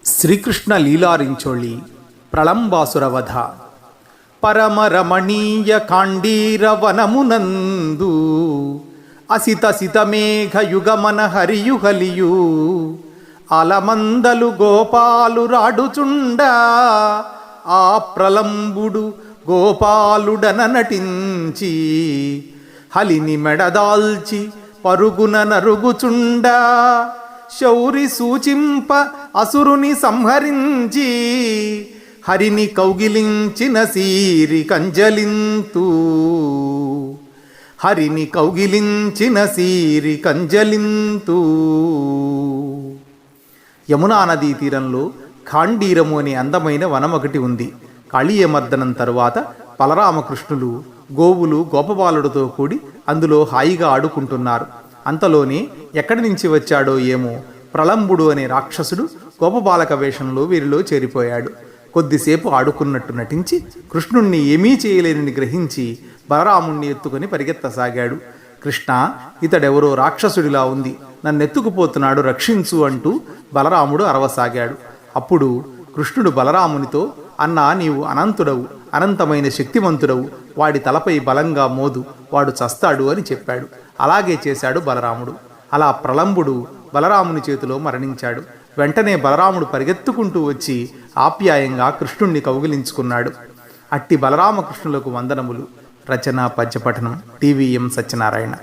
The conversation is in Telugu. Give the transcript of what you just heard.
శ్రీకృష్ణ లీలారించోళి ప్రళంబాసురవధ. పరమరమణీయ కాండీరవనమునందు అసిత సితమేఘ యుగమన హరియుహలియు అలమందలు గోపాలు రాడుచుండా ఆ ప్రలంబుడు గోపాలుడన నటించి హలిని మెడదాల్చి పరుగున నరుగుచుండా శౌరి సూచింప అసురుని సంహరించి హరిని కౌగిలించిన సీరి కంజలింతు. హరిని కౌగిలించిన సీరి కంజలింతు. యమునా నదీ తీరంలో ఖాండీరము అనే అందమైన వనం ఒకటి ఉంది. కాళీయమర్దనం తరువాత బలరామకృష్ణులు గోవులు గోపబాలుడితో కూడి అందులో హాయిగా ఆడుకుంటున్నారు. అంతలోనే ఎక్కడి నుంచి వచ్చాడో ఏమో ప్రళంబుడు అనే రాక్షసుడు గోపబాలక వేషంలో వీరిలో చేరిపోయాడు. కొద్దిసేపు ఆడుకున్నట్టు నటించి కృష్ణుణ్ణి ఏమీ చేయలేనని గ్రహించి బలరాముణ్ణి ఎత్తుకొని పరిగెత్తసాగాడు. కృష్ణ, ఇతడెవరో రాక్షసుడిలా ఉంది, నన్నెత్తుకుపోతున్నాడు, రక్షించు అంటూ బలరాముడు అరవసాగాడు. అప్పుడు కృష్ణుడు బలరామునితో, అన్నా, నీవు అనంతుడవు, అనంతమైన శక్తివంతుడవు, వాడి తలపై బలంగా మోదు, వాడు చస్తాడు అని చెప్పాడు. అలాగే చేశాడు బలరాముడు. అలా ప్రళంబుడు బలరాముని చేతిలో మరణించాడు. వెంటనే బలరాముడు పరిగెత్తుకుంటూ వచ్చి ఆప్యాయంగా కృష్ణుణ్ణి కౌగిలించుకున్నాడు. అట్టి బలరామకృష్ణులకు వందనములు. రచన పద్యపఠనం TVM సత్యనారాయణ.